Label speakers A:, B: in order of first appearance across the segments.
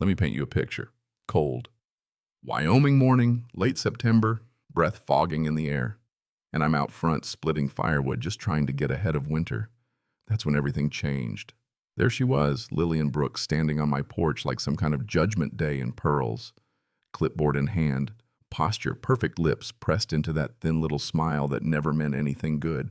A: Let me paint you a picture. Cold. Wyoming morning, late September, breath fogging in the air. And I'm out front splitting firewood, just trying to get ahead of winter. That's when everything changed. There she was, Lillian Brooks, standing on my porch like some kind of judgment day in pearls. Clipboard in hand, posture, perfect lips pressed into that thin little smile that never meant anything good.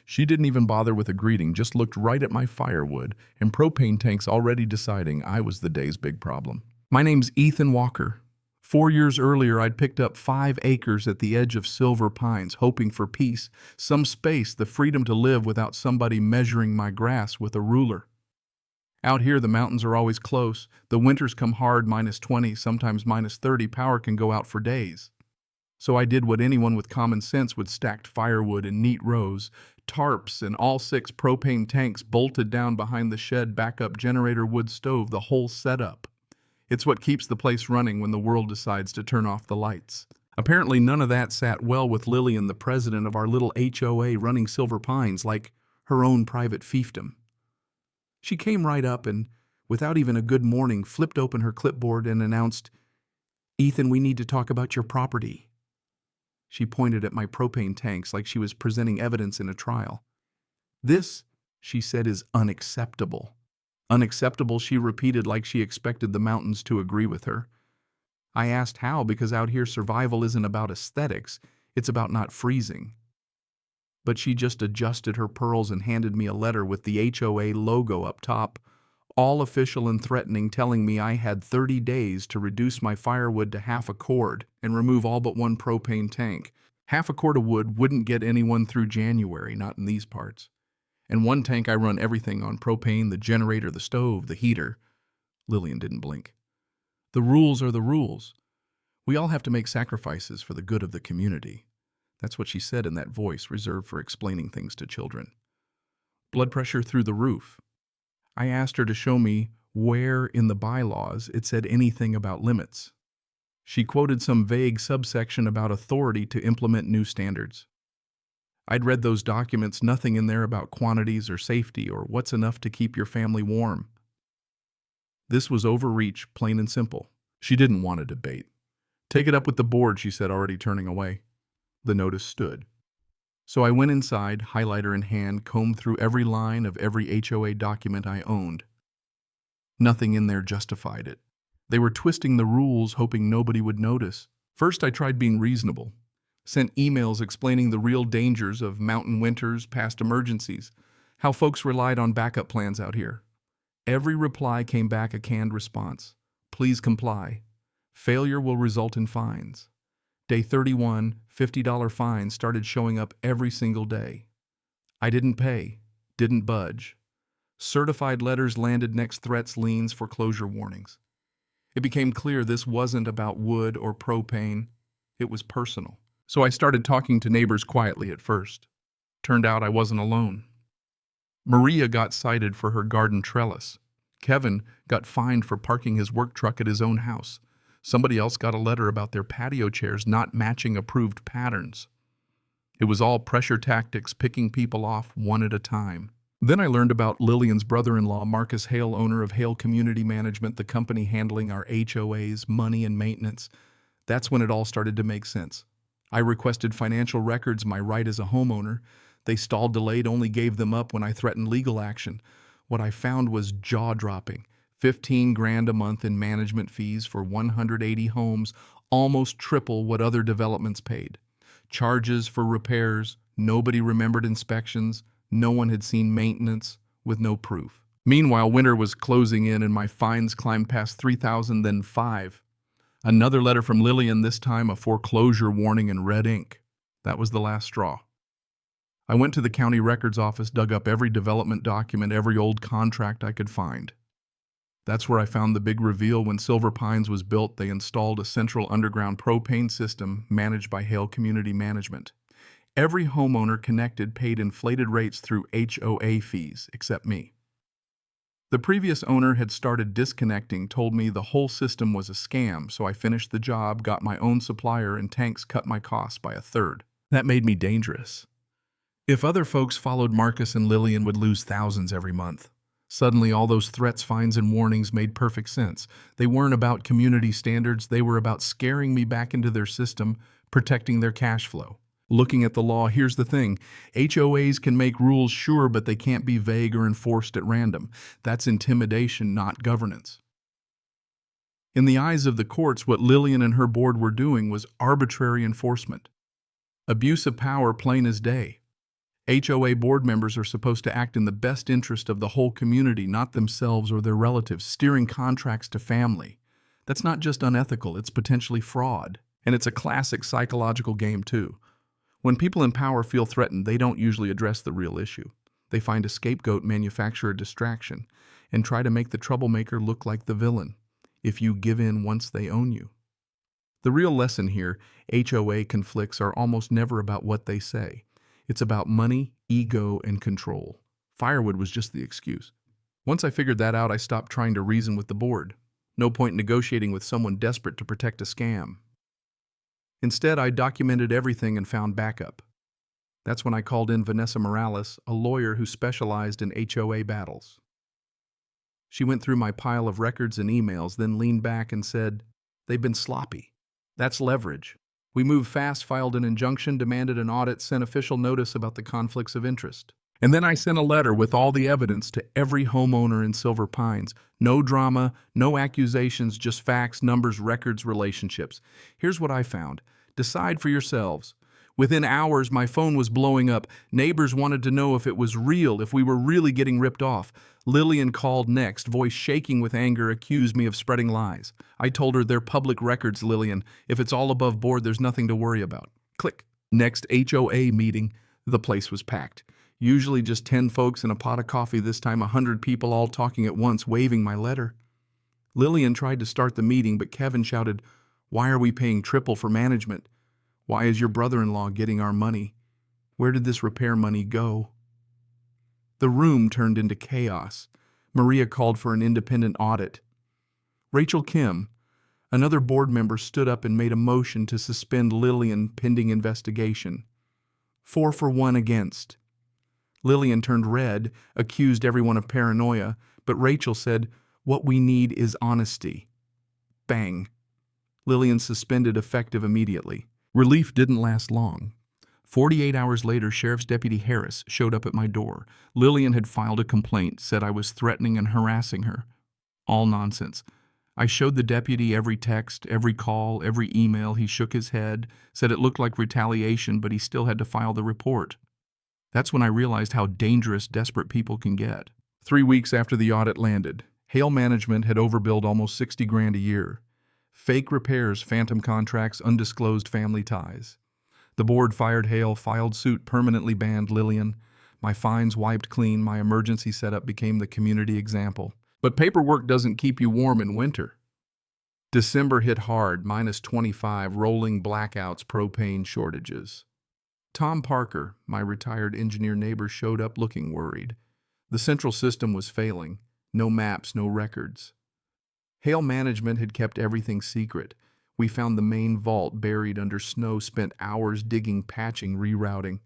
A: She didn't even bother with a greeting, just looked right at my firewood and propane tanks, already deciding I was the day's big problem. My name's Ethan Walker. 4 years earlier, I'd picked up 5 acres at the edge of Silver Pines, hoping for peace, some space, the freedom to live without somebody measuring my grass with a ruler. Out here, the mountains are always close. The winters come hard, -20, sometimes -30. Power can go out for days. So I did what anyone with common sense would: stacked firewood in neat rows, tarps, and all 6 propane tanks bolted down behind the shed, backup generator, wood stove, the whole setup. It's what keeps the place running when the world decides to turn off the lights. Apparently none of that sat well with Lillian, the president of our little HOA running Silver Pines, like her own private fiefdom. She came right up and, without even a good morning, flipped open her clipboard and announced, "Ethan, we need to talk about your property." She pointed at my propane tanks like she was presenting evidence in a trial. "This," she said, "is unacceptable." Unacceptable, she repeated like she expected the mountains to agree with her. I asked how, because out here survival isn't about aesthetics, it's about not freezing. But she just adjusted her pearls and handed me a letter with the HOA logo up top, all official and threatening, telling me I had 30 days to reduce my firewood to half a cord and remove all but 1 propane tank. Half a cord of wood wouldn't get anyone through January, not in these parts. And 1 tank I run everything on: propane, the generator, the stove, the heater. Lillian didn't blink. The rules are the rules. We all have to make sacrifices for the good of the community. That's what she said in that voice reserved for explaining things to children. Blood pressure through the roof. I asked her to show me where in the bylaws it said anything about limits. She quoted some vague subsection about authority to implement new standards. I'd read those documents, nothing in there about quantities or safety or what's enough to keep your family warm. This was overreach, plain and simple. She didn't want a debate. "Take it up with the board," she said, already turning away. The notice stood. So I went inside, highlighter in hand, combed through every line of every HOA document I owned. Nothing in there justified it. They were twisting the rules, hoping nobody would notice. First, I tried being reasonable. Sent emails explaining the real dangers of mountain winters, past emergencies, how folks relied on backup plans out here. Every reply came back a canned response: "Please comply. Failure will result in fines." Day 31, $50 fines started showing up every single day. I didn't pay, didn't budge. Certified letters landed next: threats, liens, foreclosure warnings. It became clear this wasn't about wood or propane. It was personal. So I started talking to neighbors quietly at first. Turned out I wasn't alone. Maria got cited for her garden trellis. Kevin got fined for parking his work truck at his own house. Somebody else got a letter about their patio chairs not matching approved patterns. It was all pressure tactics, picking people off one at a time. Then I learned about Lillian's brother-in-law, Marcus Hale, owner of Hale Community Management, the company handling our HOA's money and maintenance. That's when it all started to make sense. I requested financial records, my right as a homeowner. They stalled, delayed, only gave them up when I threatened legal action. What I found was jaw-dropping. $15,000 a month in management fees for 180 homes, almost triple what other developments paid. Charges for repairs, nobody remembered inspections, no one had seen maintenance, with no proof. Meanwhile, winter was closing in and my fines climbed past $3,000, then $5,000. Another letter from Lillian, this time a foreclosure warning in red ink. That was the last straw. I went to the county records office, dug up every development document, every old contract I could find. That's where I found the big reveal. When Silver Pines was built, they installed a central underground propane system managed by Hale Community Management. Every homeowner connected paid inflated rates through HOA fees, except me. The previous owner had started disconnecting, told me the whole system was a scam, so I finished the job, got my own supplier, and tanks cut my costs by 1/3. That made me dangerous. If other folks followed Marcus and Lillian would lose thousands every month. Suddenly, all those threats, fines, and warnings made perfect sense. They weren't about community standards, they were about scaring me back into their system, protecting their cash flow. Looking at the law, here's the thing. HOAs can make rules, sure, but they can't be vague or enforced at random. That's intimidation, not governance. In the eyes of the courts, what Lillian and her board were doing was arbitrary enforcement. Abuse of power, plain as day. HOA board members are supposed to act in the best interest of the whole community, not themselves or their relatives, steering contracts to family. That's not just unethical, it's potentially fraud. And it's a classic psychological game, too. When people in power feel threatened, they don't usually address the real issue. They find a scapegoat, manufacture a distraction, and try to make the troublemaker look like the villain, if you give in once they own you. The real lesson here, HOA conflicts are almost never about what they say. It's about money, ego, and control. Firewood was just the excuse. Once I figured that out, I stopped trying to reason with the board. No point negotiating with someone desperate to protect a scam. Instead, I documented everything and found backup. That's when I called in Vanessa Morales, a lawyer who specialized in HOA battles. She went through my pile of records and emails, then leaned back and said, "They've been sloppy. That's leverage. We moved fast, filed an injunction, demanded an audit, sent official notice about the conflicts of interest. And then I sent a letter with all the evidence to every homeowner in Silver Pines. No drama, no accusations, just facts, numbers, records, relationships. Here's what I found. Decide for yourselves. Within hours, my phone was blowing up. Neighbors wanted to know if it was real, if we were really getting ripped off. Lillian called next, voice shaking with anger, accused me of spreading lies. I told her they're public records, Lillian. If it's all above board, there's nothing to worry about. Click. Next HOA meeting, the place was packed. Usually just 10 folks and a pot of coffee, this time 100 people all talking at once, waving my letter. Lillian tried to start the meeting, but Kevin shouted, "Why are we paying triple for management? Why is your brother-in-law getting our money? Where did this repair money go?" The room turned into chaos. Maria called for an independent audit. Rachel Kim, another board member, stood up and made a motion to suspend Lillian pending investigation. 4 for 1 against. Lillian turned red, accused everyone of paranoia, but Rachel said, "What we need is honesty." Bang. Lillian suspended, effective immediately. Relief didn't last long. 48 hours later, Sheriff's Deputy Harris showed up at my door. Lillian had filed a complaint, said I was threatening and harassing her. All nonsense. I showed the deputy every text, every call, every email. He shook his head, said it looked like retaliation, but he still had to file the report. That's when I realized how dangerous desperate people can get. 3 weeks after the audit landed, Hale Management had overbilled almost $60,000 a year. Fake repairs, phantom contracts, undisclosed family ties. The board fired Hale, filed suit, permanently banned Lillian. My fines wiped clean, my emergency setup became the community example. But paperwork doesn't keep you warm in winter. December hit hard, -25, rolling blackouts, propane shortages. Tom Parker, my retired engineer neighbor, showed up looking worried. The central system was failing. No maps, no records. Hale Management had kept everything secret. We found the main vault buried under snow, spent hours digging, patching, rerouting.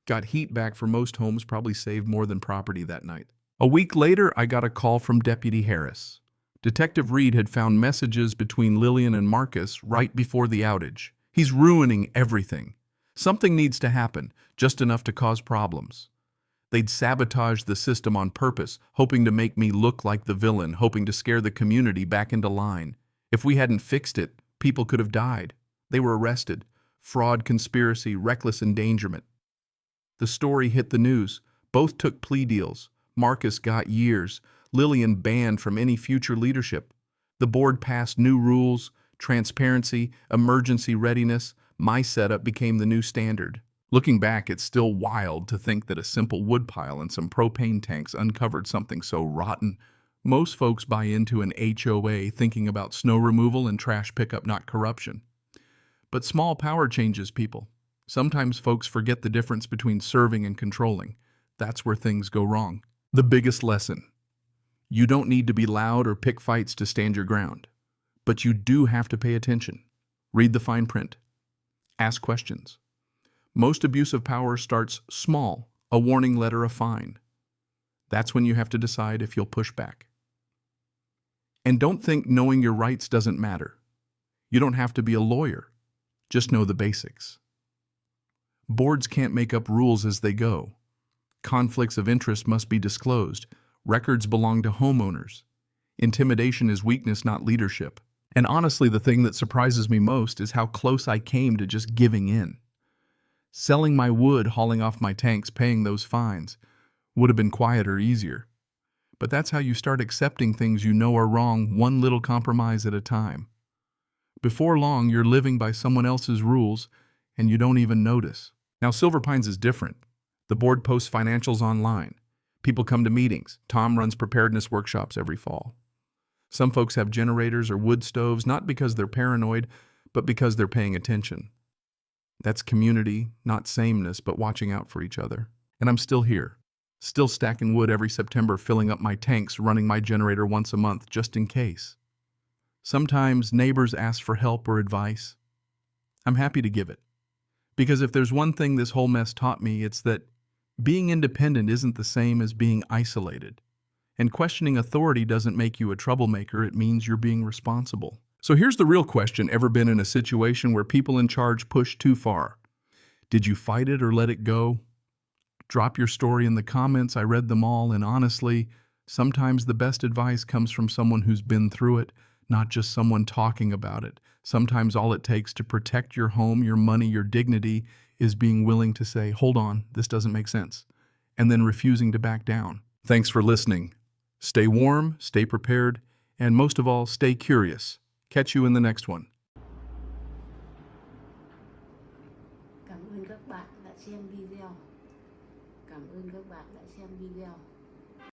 A: Got heat back for most homes, probably saved more than property that night. A week later, I got a call from Deputy Harris. Detective Reed had found messages between Lillian and Marcus right before the outage. He's ruining everything. Something needs to happen, just enough to cause problems. They'd sabotaged the system on purpose, hoping to make me look like the villain, hoping to scare the community back into line. If we hadn't fixed it, people could have died. They were arrested. Fraud, conspiracy, reckless endangerment. The story hit the news. Both took plea deals. Marcus got years. Lillian banned from any future leadership. The board passed new rules, transparency, emergency readiness. My setup became the new standard. Looking back, it's still wild to think that a simple woodpile and some propane tanks uncovered something so rotten. Most folks buy into an HOA thinking about snow removal and trash pickup, not corruption. But small power changes people. Sometimes folks forget the difference between serving and controlling. That's where things go wrong. The biggest lesson. You don't need to be loud or pick fights to stand your ground. But you do have to pay attention. Read the fine print. Ask questions. Most abuse of power starts small, a warning letter, a fine. That's when you have to decide if you'll push back. And don't think knowing your rights doesn't matter. You don't have to be a lawyer. Just know the basics. Boards can't make up rules as they go. Conflicts of interest must be disclosed. Records belong to homeowners. Intimidation is weakness, not leadership. And honestly, the thing that surprises me most is how close I came to just giving in. Selling my wood, hauling off my tanks, paying those fines would have been quieter, easier. But that's how you start accepting things you know are wrong, one little compromise at a time. Before long, you're living by someone else's rules, and you don't even notice. Now, Silver Pines is different. The board posts financials online. People come to meetings. Tom runs preparedness workshops every fall. Some folks have generators or wood stoves, not because they're paranoid, but because they're paying attention. That's community, not sameness, but watching out for each other. And I'm still here, still stacking wood every September, filling up my tanks, running my generator once a month, just in case. Sometimes neighbors ask for help or advice. I'm happy to give it. Because if there's one thing this whole mess taught me, it's that being independent isn't the same as being isolated. And questioning authority doesn't make you a troublemaker, it means you're being responsible. So here's the real question: ever been in a situation where people in charge pushed too far? Did you fight it or let it go? Drop your story in the comments. I read them all, and honestly, sometimes the best advice comes from someone who's been through it, not just someone talking about it. Sometimes all it takes to protect your home, your money, your dignity is being willing to say, hold on, this doesn't make sense, and then refusing to back down. Thanks for listening. Stay warm, stay prepared, and most of all, stay curious. Catch you in the next one.